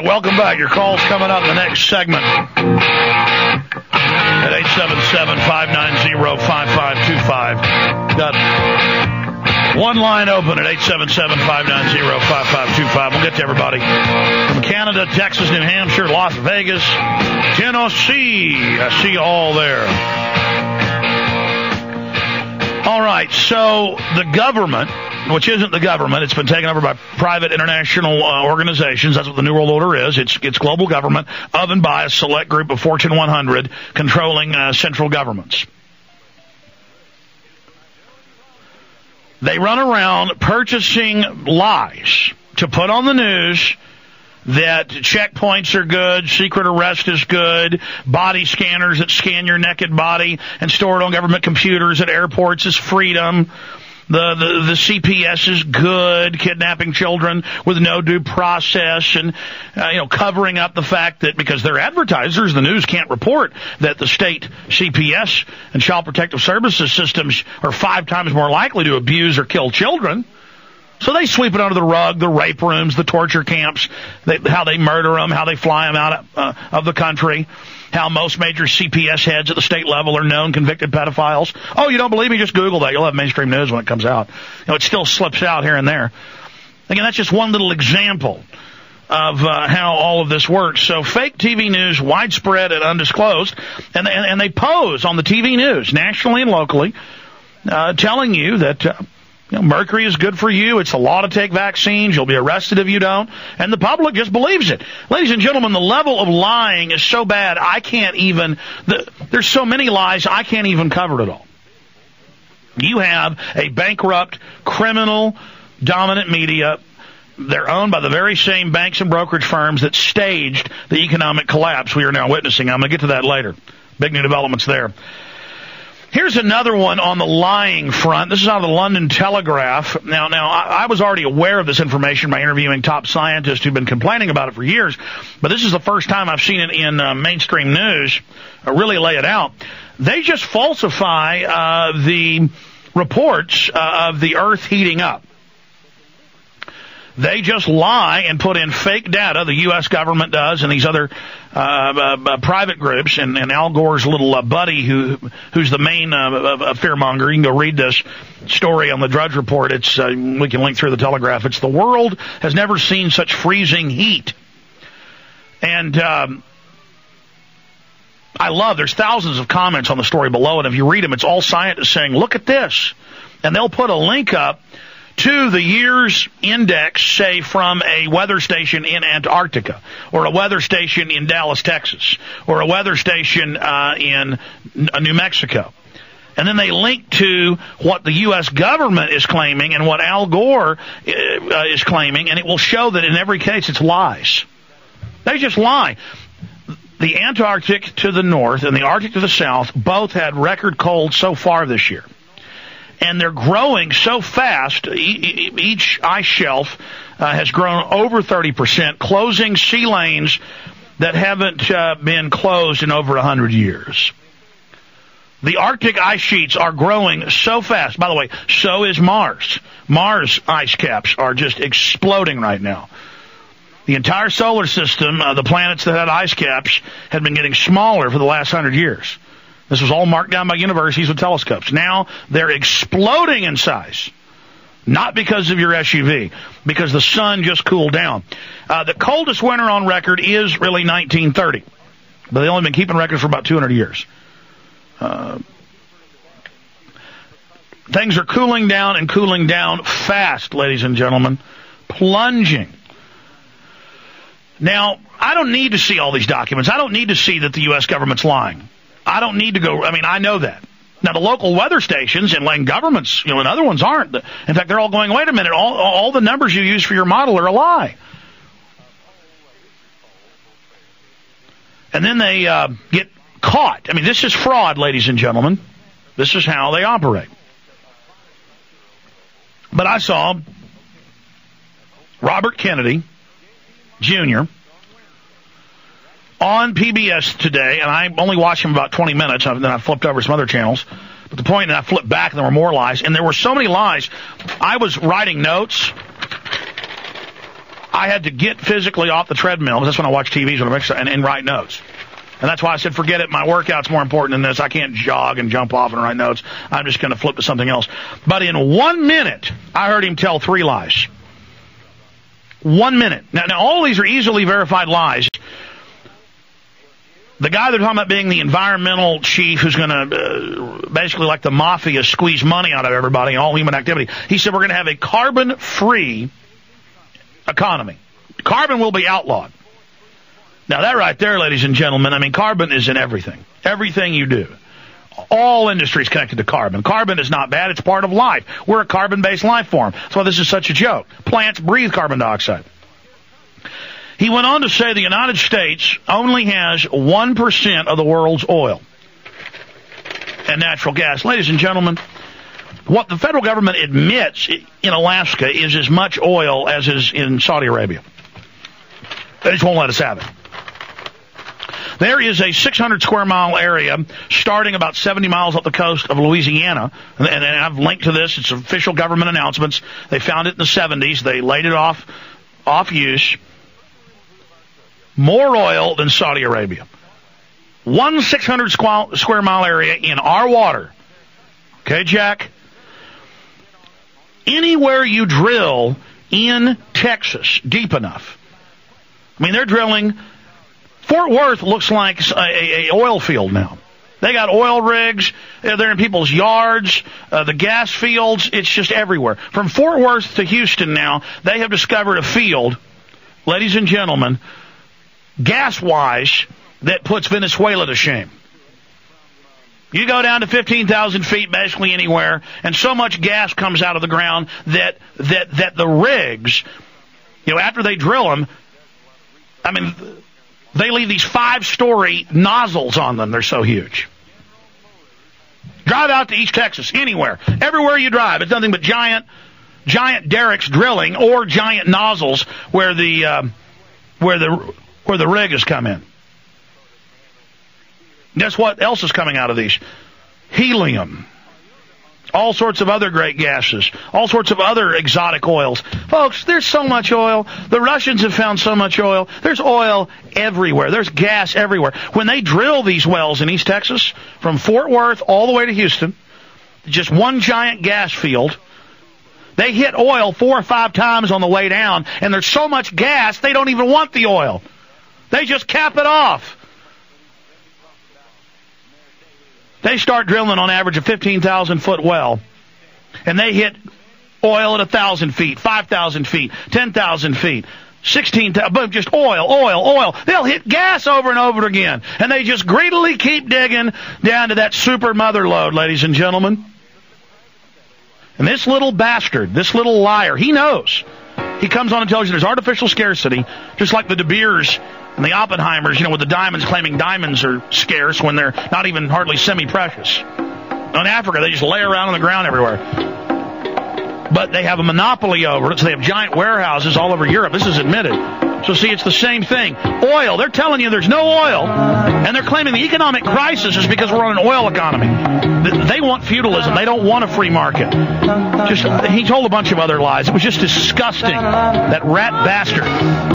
right, welcome back. Your call's coming up in the next segment at 877-590-5525. Got one line open at 877-590-5525. We'll get to everybody from Canada, Texas, New Hampshire, Las Vegas, Tennessee. I see you all there. All right, so the government, which isn't the government, it's been taken over by private international organizations. That's what the New World Order is. It's global government of and by a select group of Fortune 100 controlling central governments. They run around purchasing lies to put on the news that checkpoints are good, secret arrest is good, body scanners that scan your naked body and store it on government computers at airports is freedom. The CPS is good, kidnapping children with no due process, and covering up the fact that because they're advertisers, the news can't report that the state CPS and Child Protective Services systems are 5 times more likely to abuse or kill children. So they sweep it under the rug, the rape rooms, the torture camps, how they murder them, how they fly them out of the country, how most major CPS heads at the state level are known convicted pedophiles. Oh, you don't believe me? Just Google that. You'll have mainstream news when it comes out. It still slips out here and there. Again, that's just one little example of how all of this works. So fake TV news, widespread and undisclosed, and they pose on the TV news, nationally and locally, telling you that mercury is good for you. It's the law to take vaccines. You'll be arrested if you don't. And the public just believes it. Ladies and gentlemen, the level of lying is so bad, I can't even, there's so many lies, I can't even cover it all. You have a bankrupt, criminal, dominant media. They're owned by the very same banks and brokerage firms that staged the economic collapse we are now witnessing. I'm going to get to that later. Big new developments there. Here's another one on the lying front. This is out of the London Telegraph. Now, I was already aware of this information by interviewing top scientists who've been complaining about it for years, but this is the first time I've seen it in mainstream news really lay it out. They just falsify the reports of the Earth heating up. They just lie and put in fake data, the U.S. government does, and these other private groups, and Al Gore's little buddy who's the main fearmonger. You can go read this story on the Drudge Report. It's we can link through the Telegraph. It's the world has never seen such freezing heat. And I love, there's thousands of comments on the story below, and if you read them, it's all scientists saying, look at this. And they'll put a link up to the year's index, say, from a weather station in Antarctica, or a weather station in Dallas, Texas, or a weather station in New Mexico. And then they link to what the U.S. government is claiming and what Al Gore is claiming, and it will show that in every case it's lies. They just lie. The Antarctic to the north and the Arctic to the south both had record cold so far this year. And they're growing so fast, each ice shelf has grown over 30%, closing sea lanes that haven't been closed in over 100 years. The Arctic ice sheets are growing so fast. By the way, so is Mars. Mars ice caps are just exploding right now. The entire solar system, the planets that had ice caps, had been getting smaller for the last 100 years. This was all marked down by universities with telescopes. Now they're exploding in size. Not because of your SUV, because the sun just cooled down. The coldest winter on record is really 1930. But they've only been keeping records for about 200 years. Things are cooling down and cooling down fast, ladies and gentlemen. Plunging. Now, I don't need to see all these documents. I don't need to see that the U.S. government's lying. I don't need to go, I know that. Now, the local weather stations and governments, and other ones aren't. In fact, they're all going, wait a minute, all the numbers you use for your model are a lie. And then they get caught. This is fraud, ladies and gentlemen. This is how they operate. But I saw Robert Kennedy Jr. on PBS today, and I only watched him about 20 minutes, and then I flipped over some other channels. But the point, and I flipped back, and there were more lies, and there were so many lies. I was writing notes, I had to get physically off the treadmill. That's when I watch TVs and write notes. And that's why I said, forget it. My workout's more important than this. I can't jog and jump off and write notes. I'm just going to flip to something else. But in 1 minute, I heard him tell 3 lies. 1 minute. Now all these are easily verified lies. The guy they're talking about being the environmental chief who's going to basically, like the mafia, squeeze money out of everybody and all human activity. He said we're going to have a carbon-free economy. Carbon will be outlawed. Now that right there, ladies and gentlemen, I mean, carbon is in everything. Everything you do. All industries connected to carbon. Carbon is not bad. It's part of life. We're a carbon-based life form. That's why this is such a joke. Plants breathe carbon dioxide. He went on to say the United States only has 1% of the world's oil and natural gas. Ladies and gentlemen, what the federal government admits in Alaska is as much oil as is in Saudi Arabia. They just won't let us have it. There is a 600 square mile area starting about 70 miles up the coast of Louisiana. And I've linked to this. It's official government announcements. They found it in the 70s. They laid it off use. More oil than Saudi Arabia. 600 square mile area in our water. Okay, Jack? Anywhere you drill in Texas deep enough. I mean, they're drilling. Fort Worth looks like a oil field now. They got oil rigs. They're in people's yards. The gas fields. It's just everywhere. From Fort Worth to Houston now, they have discovered a field, ladies and gentlemen, gas-wise, that puts Venezuela to shame. You go down to 15,000 feet, basically anywhere, and so much gas comes out of the ground that the rigs, after they drill them, I mean, they leave these 5-story nozzles on them. They're so huge. Drive out to East Texas, anywhere. Everywhere you drive, it's nothing but giant derricks drilling or giant nozzles where the rig has come in. Guess what else is coming out of these? Helium. All sorts of other great gases. All sorts of other exotic oils. Folks, there's so much oil. The Russians have found so much oil. There's oil everywhere. There's gas everywhere. When they drill these wells in East Texas, from Fort Worth all the way to Houston, just one giant gas field, they hit oil 4 or 5 times on the way down, and there's so much gas, they don't even want the oil. They just cap it off. They start drilling on average a 15,000-foot well, and they hit oil at 1,000 feet, 5,000 feet, 10,000 feet, 16,000, boom, just oil. They'll hit gas over and over again, and they just greedily keep digging down to that super mother lode, ladies and gentlemen. And this little bastard, this little liar, he knows. He comes on and tells you there's artificial scarcity, just like the De Beers and the Oppenheimers, with the diamonds claiming diamonds are scarce when they're not even hardly semi-precious. In Africa, they just lay around on the ground everywhere. But they have a monopoly over it, so they have giant warehouses all over Europe. This is admitted. So see, it's the same thing. Oil, they're telling you there's no oil, and they're claiming the economic crisis is because we're on an oil economy. They want feudalism. They don't want a free market. He told a bunch of other lies. It was just disgusting. That rat bastard.